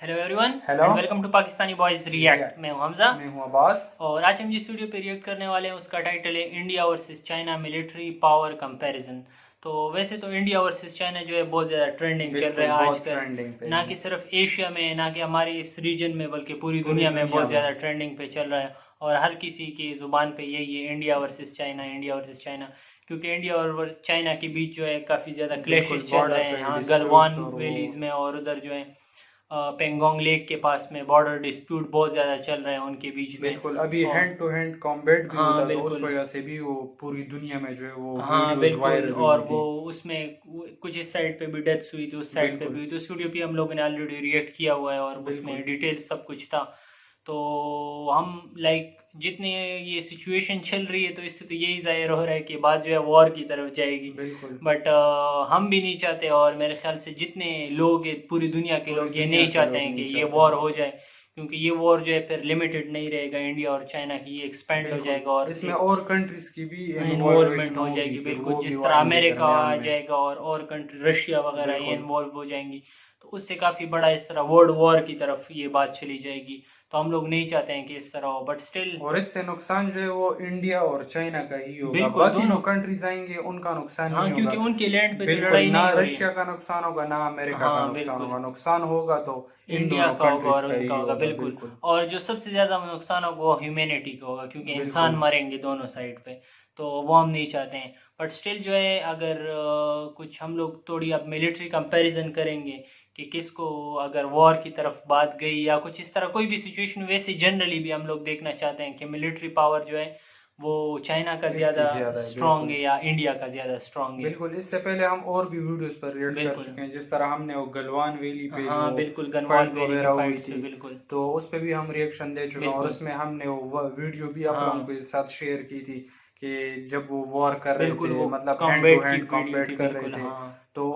Hello everyone hello and welcome to Pakistani boys react. मैं हूं हमजा मैं हूं अब्बास। और आज हम जिस वीडियो पे रिएक्ट करने वाले हैं उसका टाइटल है India versus China military power comparison. तो वैसे तो इंडिया वर्सेस चाइना जो है बहुत ज़्यादा ट्रेंडिंग चल रहा बिल्कुल है बहुत आजकल, ट्रेंडिंग पे ना है। कि सिर्फ एशिया में, ना कि हमारे इस रीजन में, बल्कि पूरी पूरी दुनिया में दुनिया बहुत में। ज़्यादा ट्रेंडिंग पे चल रहा है। और हर किसी की ज़ुबान पे यही है, India versus China, India versus China. क्योंकि इंडिया और चाइना के बीच जो है काफ़ी ज़्यादा बिल्कुल क्लैशेस चल बॉर्डर रहे हैं। पे यहाँ डिस्प्यूट्स गलवान और वो वैलीज में और उधर जो है पेंगोंग लेक के पास में बॉर्डर डिस्प्यूट बहुत ज़्यादा चल रहे हैं उनके बीच में। बिल्कुल अभी और हैंड टू हैंड कॉम्बैट भी हाँ होता तो उस बिल्कुल। वजह से भी वो पूरी दुनिया में जो है वो हाँ वीडियोस बिल्कुल, वायरल और हुई वो थी। उसमें कुछ इस साइड पे भी डेथ्स हुई थी, उस साइड पे भी बिल्कुल हुई थी। उस वीडियो पे हम लोगों ने ऑलरेडी रिएक्ट किया हुआ है और उसमें बिल्कुल डिटेल्स सब कुछ था। तो हम लाइक जितने ये सिचुएशन चल रही है तो इससे तो यही जाहिर हो रहा है कि बात जो है वॉर की तरफ जाएगी। बिल्कुल बट हम भी नहीं चाहते, और मेरे ख्याल से जितने लोग हैं, पूरी दुनिया के पूरी लोग ये दुनिया नहीं के चाहते लोग हैं कि नहीं ये चाहते वॉर हैं। हो जाए। क्योंकि ये वॉर जो है फिर लिमिटेड नहीं रहेगा इंडिया और चाइना की, ये एक्सपेंड हो बिल्कुल जाएगा और इसमें एक और कंट्रीज की भी इन्वॉल्वमेंट इन्वॉल्वेशन हो होगी, जाएगी। फिर बिल्कुल, वो भी जिस वो तरह आएंगे अमेरिका आ दरमियान में। जाएगा और कंट्री रशिया वगैरह ये बिल्कुल इन्वॉल्व हो जाएंगी। तो उससे काफ़ी बड़ा इस तरह वर्ल्ड वॉर की तरफ ये बात चली जाएगी। तो हम लोग नहीं चाहते हैं कि इस तरह हो, बट स्टिल और इससे नुकसान जो है वो इंडिया और चाइना का ही होगा, बिल्कुल बाकी जो दोनों। कंट्रीज आएंगे उनका नुकसान हाँ, नहीं होगा। क्योंकि उनके लैंड पे तो बिल्कुल लड़ाई ना नहीं हो रही है। रशिया का नुकसान होगा ना अमेरिका का हाँ नुकसान बिल्कुल, होगा, नुकसान होगा तो इन इंडिया दोनों का होगा कंट्रीज और का उनका ही होगा होगा। बिल्कुल। बिल्कुल और जो सबसे ज़्यादा नुकसान होगा वो ह्यूमैनिटी का होगा, क्योंकि इंसान बिल्कुल मरेंगे दोनों साइड पे। तो वो हम नहीं चाहते हैं। बट स्टिल जो है, अगर कुछ हम लोग थोड़ी अब मिलिट्री कंपैरिजन करेंगे कि किसको अगर वॉर की तरफ बात गई या कुछ इस तरह कोई भी सिचुएशन, वैसे जनरली भी हम लोग देखना चाहते हैं कि मिलिट्री पावर जो है वो चाइना का किसकी ज़्यादा ज्यादा है। स्ट्रांग बिल्कुल है या इंडिया का ज़्यादा स्ट्रांग है। बिल्कुल इससे पहले हम और भी वीडियोस पर रिएक्ट कर बिल्कुल। चुके हैं, जिस तरह हमने वो गलवान वैली पे जो हाँ बिल्कुल, गनवान फाइट वैली की वगैरह हुई फाइट्स पे थी बिल्कुल। तो उस पे भी हम रिएक्शन दे चुके हैं, और बिल्कुल उसमें हमने वो वीडियो भी आप लोगों हाँ के साथ शेयर की थी कि जब वो वॉर कर रहे बिल्कुल, थे, वो मतलब हैंड टू कॉम्बैट की हैंड वीडियो कॉम्बैट थी कर रहे बिल्कुल। थे। हाँ तो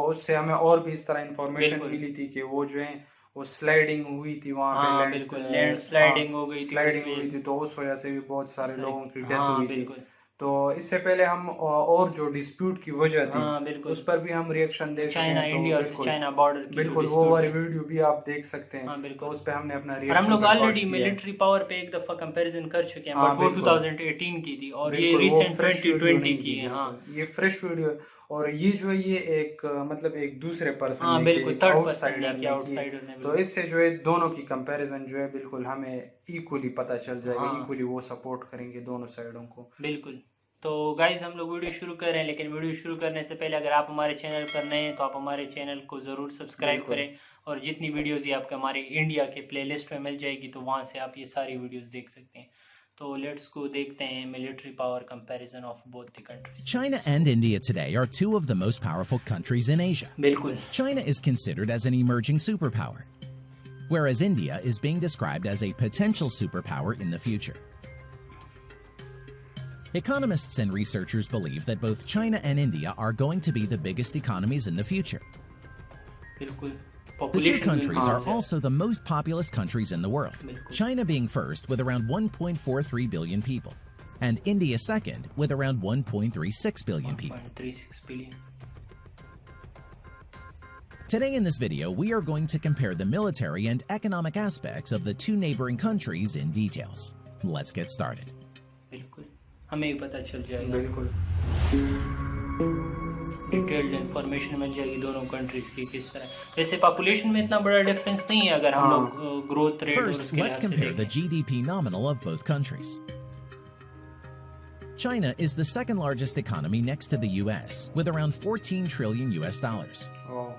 उससे हमें और भी इस तरह इंफॉर्मेशन बिल्कुल। मिली थी कि वो जो है वो स्लाइडिंग हुई थी वहां पे, हाँ लैंड। बिल्कुल, लैंड हाँ स्लाइडिंग हो गई थी उस स्लाइडिंग वजह हुई से। थी तो उस वजह से भी बहुत सारे सारे लोगों की डेथ हाँ हुई थी। बिल्कुल। तो इससे पहले हम और जो डिस्प्यूट की वजह थी हाँ बिल्कुल, उस पर भी हम रिएक्शन वो दे चुके चाइना हैं। तो इंडिया और बिल्कुल चाइना बॉर्डर की जो बिल्कुल वो डिस्प्यूट वाली है। वीडियो भी आप देख सकते हैं। हाँ तो बिल्कुल। उस पर हमने अपना और हम रिएक्शन लोग रिकॉर्ड ऑलरेडी किया है। मिलिट्री पावर पे एक दफ़ा कंपैरिजन कर चुके हैं, हाँ बट वो बिल्कुल 2018 की थी और ये बिल्कुल वो रिसेंट फ्रेश वीडियो 2020 नहीं की थी, है। हाँ बिल्कुल ये फ्रेश वीडियो। और ये जो है ये एक मतलब एक दूसरे पर्सन हाँ ने की, बिल्कुल, एक थर्ड पर्सन ने आउटसाइडर किया, ने की। आउटसाइडर ने तो बिल्कुल। इससे जो है दोनों की कंपैरिजन जो है बिल्कुल हमें इक्वली पता चल जाएगा, हाँ इक्वली वो सपोर्ट करेंगे दोनों साइडों को। बिल्कुल। तो गाइज़ हम लोग वीडियो शुरू कर रहे हैं, लेकिन वीडियो शुरू करने से पहले अगर आप हमारे चैनल पर नए हैं तो आप हमारे चैनल को ज़रूर सब्सक्राइब बिल्कुल करें। और जितनी वीडियोज़ ये आपके हमारे इंडिया के प्लेलिस्ट में मिल जाएगी, तो वहाँ से आप ये सारी वीडियोज़ देख सकते हैं। तो लेट्स को देखते हैं military power comparison of both the countries. China and India today are two of the most powerful countries in Asia. बिल्कुल China is considered as an emerging superpower, whereas India is being described as a potential superpower in the future. Economists and researchers believe that both China and India are going to be the biggest economies in the future. बिल्कुल। The two population countries are also the most populous countries in the world, बिल्कुल China being first with around 1.43 billion people, and India second with around 1.36 billion people. 1.36 billion. Today in this video, we are going to compare the military and economic aspects of the two neighboring countries in details. Let's get started. बिल्कुल, हमें भी पता चल जाएगा, बिल्कुल detailed information मिल जाएगी दोनों countries की किस तरह। वैसे पॉपुलेशन में इतना बड़ा डिफरेंस नहीं है अगर हम हाँ लोग ग्रोथ रेट और First, उसके let's लिहाज से compare the देखें। GDP nominal of both countries. China is the second largest economy next to the US, with around 14 trillion US dollars, oh,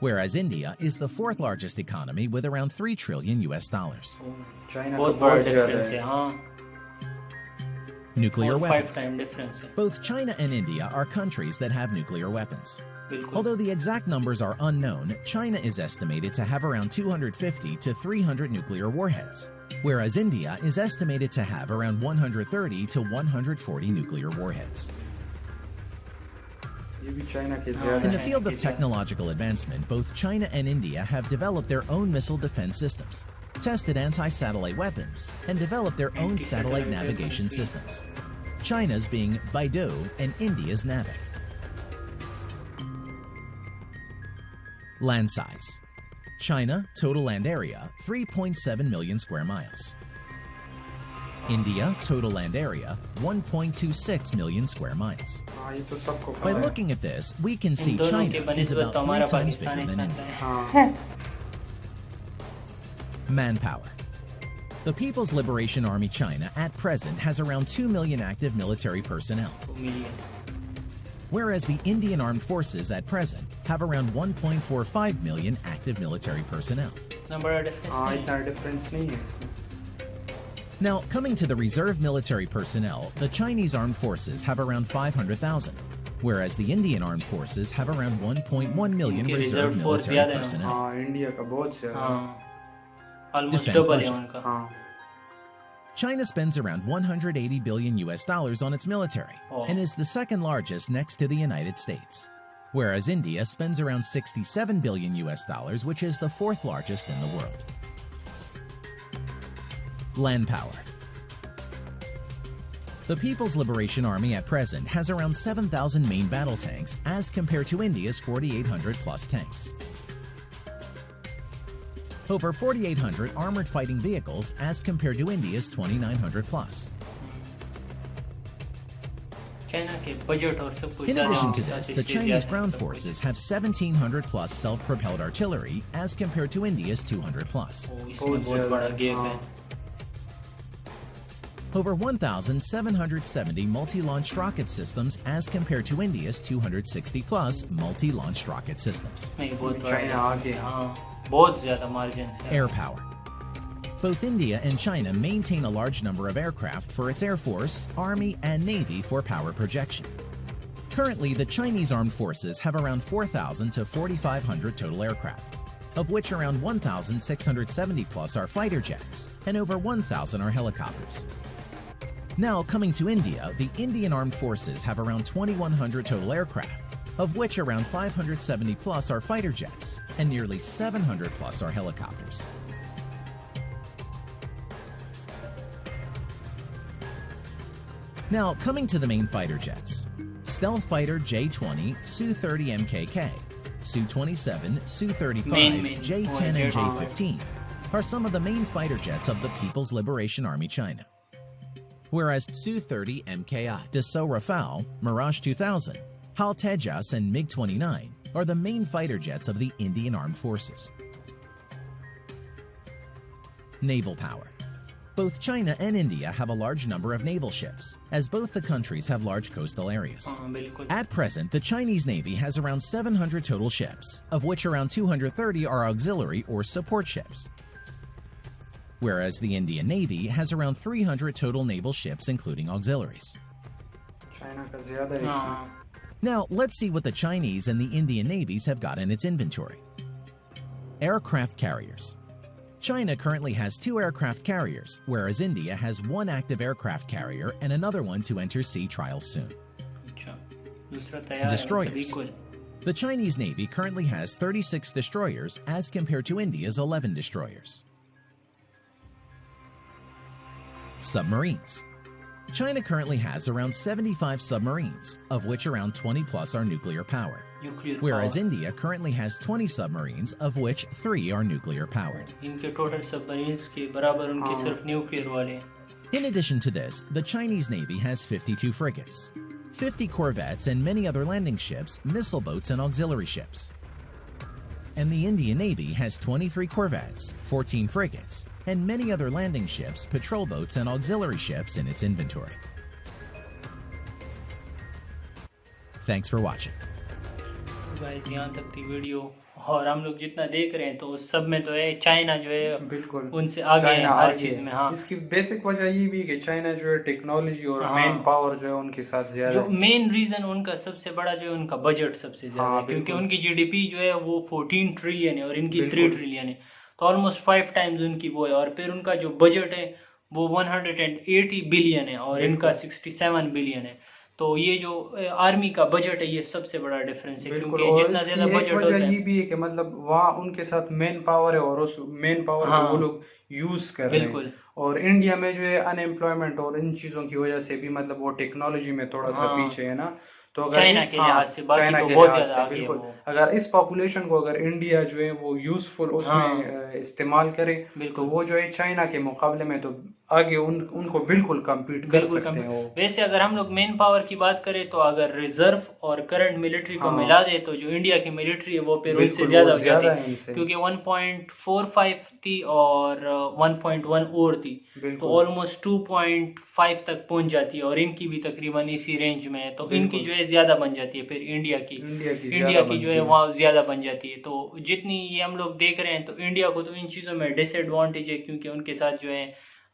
whereas India is the fourth largest economy with around 3 trillion US dollars. China का बहुत बड़ा बहुत ज्यादा difference है। है। हाँ, Nuclear और 5 weapons. Time difference है। Both China and India are countries that have nuclear weapons. बिल्कुल Although the exact numbers are unknown, China is estimated to have around 250 to 300 nuclear warheads, whereas India is estimated to have around 130 to 140 nuclear warheads. ये भी China के हाँ, ज्यादा In the है। field of technological advancement, both China and India have developed their own missile defense systems, tested anti-satellite weapons, and developed their own satellite navigation systems. China's being Baidu and India's Navic. Land size. China, total land area, 3.7 million square miles. India, total land area, 1.26 million square miles. हाँ, ये तो सबको By पता है। looking at this, we can in see दोनों के China is बनिस्बत about तो 3 हमारा times पाकिस्तान bigger than इतना India. सा है। हाँ, Manpower. The People's Liberation Army China at present has around 2 million active military personnel, 2 million। whereas the Indian Armed Forces at present have around 1.45 million active military personnel. इतना बड़ा difference हाँ, नहीं इतना difference नहीं है इसमें। Now, coming to the reserve military personnel, the Chinese Armed Forces have around 500,000, whereas the Indian Armed Forces have around 1.1 million इनकी reserve reserve force military ज़्यादा है। personnel. हाँ, इंडिया का बहुत ज़्यादा है। हाँ, ऑलमोस्ट Defense डबल है budget. उनका। हाँ, China spends around 180 billion US dollars on its military Oh. and is the second largest next to the United States, whereas India spends around 67 billion US dollars, which is the fourth largest in the world. Land power. The People's Liberation Army at present has around 7,000 main battle tanks as compared to India's 4,800 plus tanks. Over 4,800 armored fighting vehicles as compared to India's 2,900 plus. China के budget और सब कुछ In ज़्यादा addition उनके to साथ this, the इसलिए Chinese ज़्यादा ground सब कुछ। forces have 1,700 plus self-propelled artillery as compared to India's 200 plus. ओ, इसमें बहुत बहुत बड़ा ज़्यादा, गैप है। हाँ। Over 1,770 multi-launched rocket systems as compared to India's 260 plus multi-launched rocket systems. इसमें ही बहुत बड़ा चाइना gap आगे है। है। हाँ, बहुत ज़्यादा मार्जिन है। Air power. Both India and China maintain a large number of aircraft for its Air Force, Army, and Navy for power projection. Currently, the Chinese armed forces have around 4,000 to 4,500 total aircraft, of which around 1,670 plus are fighter jets and over 1,000 are helicopters. Now, coming to India, the Indian Armed Forces have around 2,100 total aircraft, of which around 570 plus are fighter jets and nearly 700 plus are helicopters. Now, coming to the main fighter jets. Stealth fighter J-20, Su-30 MKK, Su-27, Su-35, Main. J-10 and Oh, J-15 are some of the main fighter jets of the People's Liberation Army China. Whereas Su-30 MKI, Dassault Rafale, Mirage 2000, Hal Tejas and MiG-29 are the main fighter jets of the Indian Armed Forces. Naval power. Both China and India have a large number of naval ships, as both the countries have large coastal areas. हाँ, बिल्कुल। At present, the Chinese Navy has around 700 total ships, of which around 230 are auxiliary or support ships. Whereas the Indian Navy has around 300 total naval ships, including auxiliaries. China का ज़्यादा है इसमें। हाँ, Now, let's see what the Chinese and the Indian navies have got in its inventory. Aircraft carriers. China currently has 2 aircraft carriers, whereas India has 1 active aircraft carrier and another one to enter sea trials soon. अच्छा, दूसरा तैयार है, Destroyers. सब equal। The Chinese Navy currently has 36 destroyers as compared to India's 11 destroyers. Submarines. China currently has around 75 submarines, of which around 20 plus are nuclear powered, nuclear whereas power. India currently has 20 submarines, of which 3 are nuclear powered. इनके total submarines के बराबर उनके हाँ। सिर्फ nuclear वाले हैं। In addition to this, the Chinese Navy has 52 frigates, 50 corvettes and many other landing ships, missile boats and auxiliary ships. And the Indian Navy has 23 corvettes, 14 frigates, and many other landing ships, patrol boats and auxiliary ships in its inventory. Thanks for watching. Guys यहाँ तक थी video, और हम लोग जितना देख रहे हैं तो उस सब में तो है चाइना जो है बिल्कुल उनसे आगे है चाइना हर आगे चीज है। में। हाँ, इसकी बेसिक वजह ये भी है कि चाइना जो है टेक्नोलॉजी और हाँ। मैन पावर जो है उनके साथ ज्यादा जो है। मेन रीजन उनका सबसे बड़ा जो है उनका बजट सबसे ज्यादा हाँ, है, क्योंकि बिल्कुल। उनकी जीडीपी जो है वो 14 ट्रिलियन है और इनकी 3 बिल्कुल। ट्रिलियन है, तो ऑलमोस्ट 5 टाइम्स उनकी वो है। और फिर उनका जो बजट है वो 180 बिलियन है और इनका 67 बिलियन है। तो ये जो आर्मी का बजट है ये सबसे बड़ा डिफरेंस है, बिल्कुल। क्योंकि और जितना इसकी ज्यादा एक बजट वजह होता ये है। भी है कि मतलब वहाँ उनके साथ मैन पावर है और उस मैन पावर हाँ, को वो लोग यूज कर रहे हैं। बिल्कुल। और इंडिया में जो है अनएम्प्लॉयमेंट और इन चीजों की वजह से भी मतलब वो टेक्नोलॉजी में थोड़ा सा हाँ। पीछे है ना, तो अगर चाइना इस के हाँ लिहाज से, बाकी चाइना तो के बहुत लिहाज ज्यादा से आगे है बिल्कुल, वो। अगर इस पॉपुलेशन को अगर इंडिया जो है वो यूजफुल उसमें हाँ इस्तेमाल करे, तो बिल्कुल वो जो है चाइना के मुकाबले में तो आगे उनको बिल्कुल compete कर बिल्कुल सकते कम। हैं वो। वैसे अगर हम लोग मेन पावर की बात करें तो अगर रिजर्व और करंट मिलिट्री को हाँ मिला दे तो जो इंडिया की मिलिट्री है वो फिर उनसे बिल्कुल, वो ज्यादा हो जाती, ज्यादा है इनसे। क्योंकि 1.45 थी और 1.1 और थी, तो बिल्कुल ऑलमोस्ट 2.5 तक पहुंच जाती है, और इनकी भी तकरीबन इसी रेंज में है, तो इनकी बिल्कुल, जो है ज्यादा बन जाती है फिर इंडिया की। इंडिया की इंडिया ज्यादा की जो है बनती है। वहाँ ज्यादा बन जाती है, तो जितनी ये हम लोग देख रहे हैं तो इंडिया को तो इन चीज़ों में डिसएडवांटेज है, क्योंकि उनके साथ जो है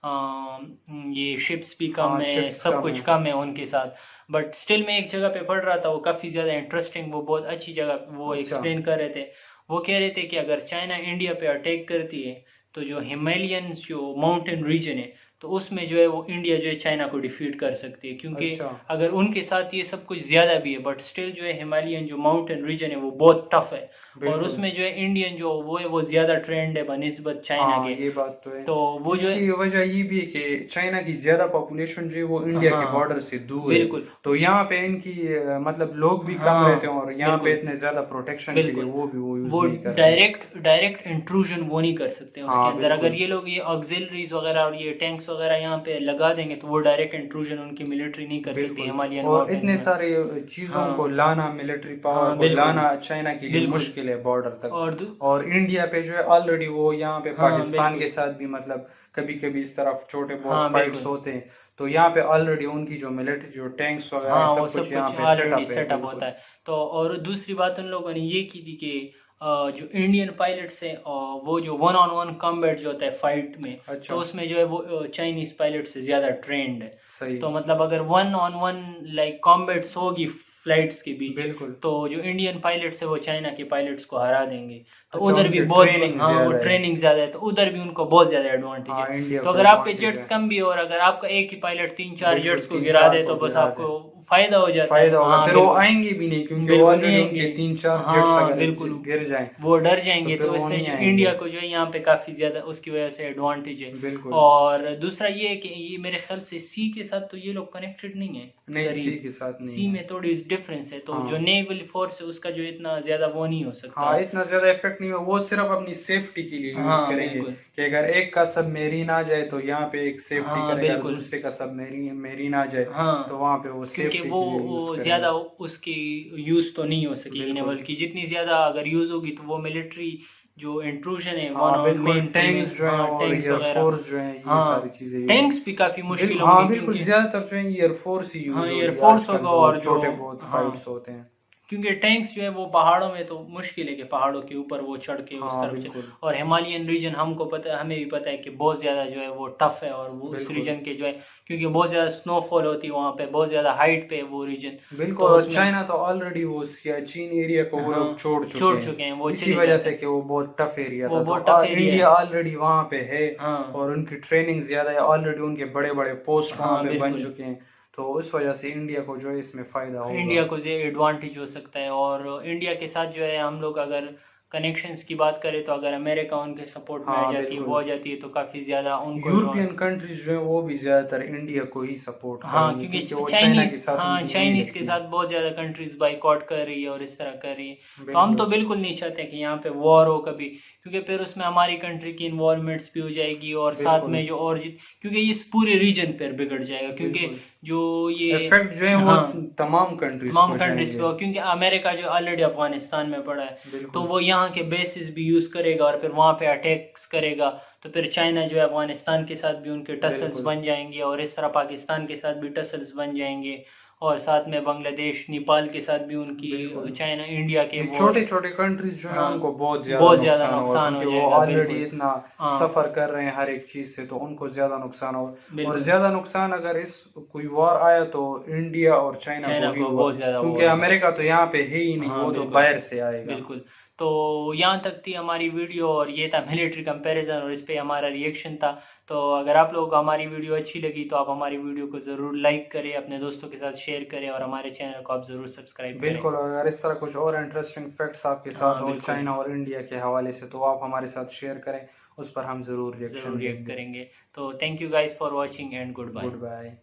ये शिप्स भी कम हाँ है, शिप्स सब कम कुछ है। कम है उनके साथ। बट स्टिल मैं एक जगह पे पढ़ रहा था, वो काफ़ी ज़्यादा इंटरेस्टिंग, वो बहुत अच्छी जगह वो अच्छा एक्सप्लेन कर रहे थे। वो कह रहे थे कि अगर चाइना इंडिया पे अटैक करती है तो जो हिमालयन जो माउंटेन रीजन है, तो उसमें जो है वो इंडिया जो है चाइना को डिफीट कर सकती है, क्योंकि अच्छा अगर उनके साथ ये सब कुछ ज़्यादा भी है बट स्टिल जो है हिमालयन जो माउंटेन रीजन है वो बहुत टफ है, और बिल्कुल। उसमें जो है इंडियन जो वो है वो ज़्यादा ट्रेंड है बनिस्बत चाइना हाँ के। ये बात तो है। तो वो जो है, इसकी वजह ये भी है कि चाइना की ज्यादा पॉपुलेशन जो है वो इंडिया के हाँ बॉर्डर से दूर है, बिल्कुल, तो यहाँ पे इनकी मतलब लोग भी कम रहते हैं, हाँ और यहाँ पे बिल्कुल इतने ज्यादा प्रोटेक्शन के लिए बिल्कुल, वो यूज वो नहीं करते। डायरेक्ट डायरेक्ट इंट्रूजन वो नहीं कर सकते उसके हाँ अंदर, अगर बिल्कुल ये लोग ये ऑक्सिलरीज वगैरह और ये टैंक्स वगैरह यहाँ पे लगा देंगे तो वो डायरेक्ट इंट्रूजन उनकी मिलिट्री नहीं कर सकती बिल्कुल। हिमालयन और माउंटेन्स इतने में। सारे चीजों को हाँ लाना, मिलिट्री पावर हाँ को बिल्कुल लाना चाइना के लिए बिल्कुल, मुश्किल है बॉर्डर तक। और और इंडिया पे जो है ऑलरेडी वो यहाँ पे हाँ पाकिस्तान के बिल्कुल, साथ भी मतलब कभी कभी इस तरफ छोटे बहुत हाँ फाइट्स बिल्कुल, होते हैं, तो यहाँ पे ऑलरेडी उनकी जो मिलिट्री जो टैंक्स वगैरह है हाँ वो सब सब कुछ यहाँ कुछ पे ऑलरेडी सेटअप है सेटअप होता बिल्कुल। है। तो और दूसरी बात उन लोगों ने ये की थी कि जो इंडियन पायलट्स हैं वो जो वन ऑन वन कॉम्बैट जो होता है फाइट में, अच्छा तो उसमें जो है वो चाइनीज पायलट से ज़्यादा ट्रेंड है। सही। तो मतलब अगर one on one like combats होगी फ्लाइट्स के बीच, बिल्कुल। तो जो इंडियन पायलट्स है वो चाइना के पायलट्स को हरा देंगे, तो अच्छा उधर भी उनकी बहुत, ट्रेनिंग हाँ वो ज्यादा है। ट्रेनिंग ज़्यादा है तो उधर भी उनको बहुत ज़्यादा एडवांटेज है। हाँ इंडिया तो को अगर आपके एडवांटेज जेट्स है। कम भी हो और अगर आपका एक ही पायलट तीन चार बिल्कुल जेट्स को तीन गिरा चार दे को तो बस गिरा दे, आपको फायदा हो जाता है। फायदा होगा, हाँ फिर वो बिल्कुल आएंगे भी नहीं, क्योंकि वो बिल्कुल नहीं ऑलरेडी आएंगे, उनके तीन चार जेट्स हाँ अगर बिल्कुल, गिर जाएं वो डर तो जाएंगे, फिर तो वो इससे नहीं जो आएंगे। इंडिया को जो है यहाँ पे काफ़ी ज़्यादा उसकी वजह से एडवांटेज है। बिल्कुल। और दूसरा ये है कि ये मेरे ख्याल से सी के साथ तो ये लोग कनेक्टेड नहीं है नहीं सी करीब, के साथ नहीं सी है। में थोड़ी डिफरेंस है, तो जो हाँ नेवल फोर्स है उसका जो इतना ज़्यादा वो नहीं हो सकता। हाँ इतना ज्यादा इफेक्ट नहीं हुआ, वो सिर्फ अपनी सेफ्टी के लिए यूज हाँ करेंगे बिल्कुल, कि अगर एक का सबमरीन आ जाए तो यहाँ पे एक सेफ्टी हाँ करेगा, अगर बिल्कुल, दूसरे का सबमरीन आ जाए तो हाँ वहां पे वो क्योंकि सेफ्टी वो के लिए यूज करेंगे। ज़्यादा उसकी यूज़ तो नहीं हो सकेगी बिल्कुल। नेवल की, जितनी ज़्यादा अगर यूज़ होगी तो वो मिलिट्री जो इंट्रूजन है वन हाँ ऑन बिल्कुल, मेन पे में, टैंक्स जो है हाँ और टैंक्स वगैरह, एयरफोर्स जो है ये सारी हाँ चीजें यूज। टैंक्स भी काफ़ी मुश्किल हाँ होंगे बिल्कुल, क्योंकि, ज्यादातर जो है एयरफोर्स ही हाँ यूज हो रही है एयरफोर्स आजकल, होगा जो और जो, छोटे बहुत हाँ फाइट्स होते हैं। क्योंकि टैंक्स जो है वो पहाड़ों में तो मुश्किल है कि पहाड़ों के ऊपर वो चढ़ के उस हाँ तरफ बिल्कुल और हिमालयन रीजन हमको पता है, हमें भी पता है कि बहुत ज़्यादा जो है वो टफ है, और वो उस बिल्कुल। रीजन के जो है क्योंकि बहुत ज़्यादा स्नोफॉल होती है वहाँ पे, बहुत ज़्यादा हाइट पे है वो रीजन, बिल्कुल, तो और उसमें, चाइना तो ऑलरेडी वो सियाचिन एरिया को वो हाँ लोग छोड़ चुके छोड़ हैं, चुके हैं, वो इसी चले वजह जाते से हैं, कि वो बहुत टफ एरिया वो था, तो बहुत टफ एरिया इंडिया है। ऑलरेडी वहां पे है हाँ और उनकी ट्रेनिंग ज्यादा है, ऑलरेडी उनके बड़े बड़े पोस्ट वहां हाँ पे बन बिल्कुल, चुके हैं, तो उस वजह से इंडिया को जो है इसमें फायदा होगा। इंडिया को ये एडवांटेज हो सकता है। और इंडिया के साथ जो है हम लोग अगर कनेक्शंस की बात करें तो अगर अमेरिका उनके सपोर्ट में आ हाँ जाती है, वो बिल्कुल, आ जाती है तो काफ़ी ज़्यादा उनको यूरोपियन कंट्रीज जो है वो भी ज्यादातर इंडिया को ही सपोर्ट हाँ करेंगे, क्योंकि क्योंकि वो चाइना के चाइनीज, साथ हाँ उनकी नहीं चाइनीज के लगती। साथ बहुत ज़्यादा कंट्रीज बाइकआउट कर रही है और इस तरह कर रही है, तो हम तो बिल्कुल बिल्कुल नहीं चाहते कि यहाँ पे वॉर हो कभी, क्योंकि फिर उसमें हमारी कंट्री की इन्वॉल्वमेंट्स भी हो जाएगी और साथ बिल्कुल में जो और क्योंकि ये इस पूरे रीजन पर बिगड़ जाएगा, क्योंकि बिल्कुल, जो ये, इफेक्ट जो है वो हाँ तमाम कंट्रीज तमाम को कंट्रीज पे जाएंगे। हो, क्योंकि अमेरिका जो ऑलरेडी अफगानिस्तान में पड़ा है, तो बिल्कुल वो यहाँ के बेसिस भी यूज़ करेगा और फिर वहाँ पे अटैक्स करेगा, तो फिर चाइना जो है अफगानिस्तान के साथ भी उनके टसल्स बिल्कुल बन जाएंगे और इस तरह पाकिस्तान के साथ भी टसल्स बन जाएंगे, और साथ में बांग्लादेश नेपाल के साथ भी उनकी बिल्कुल, चाइना इंडिया के ये वो, छोटे छोटे कंट्रीज जो है हाँ उनको बहुत ज्यादा बहुत ज़्यादा नुकसान होगा, नुकसान हो क्योंकि वो जाएगा ऑलरेडी बिल्कुल, इतना हाँ सफर कर रहे हैं हर एक चीज से, तो उनको ज्यादा नुकसान होगा। और बिल्कुल, ज्यादा नुकसान अगर इस कोई वॉर आया तो इंडिया और चाइना को चाइना ही को होगा, बहुत ज़्यादा वो क्योंकि होगा। अमेरिका तो यहाँ पे है ही नहीं, हाँ वो तो बिल्कुल बाहर से आएगा। बिल्कुल, तो यहाँ तक थी हमारी वीडियो और ये था मिलिट्री कंपैरिजन और इस पे हमारा रिएक्शन था। तो अगर आप लोगों को हमारी वीडियो अच्छी लगी तो आप हमारी वीडियो को ज़रूर लाइक करें, अपने दोस्तों के साथ शेयर करें और हमारे चैनल को आप ज़रूर सब्सक्राइब करें। बिल्कुल, अगर इस तरह कुछ और इंटरेस्टिंग फैक्ट्स आपके साथ हाँ और बिल्कुल, चाइना और इंडिया के हवाले से, तो आप हमारे साथ शेयर करें, उस पर हम जरूर ज़रूर रिएक्शन रिएक्ट देंगे। करेंगे। तो thank you guys for watching and goodbye. Good bye.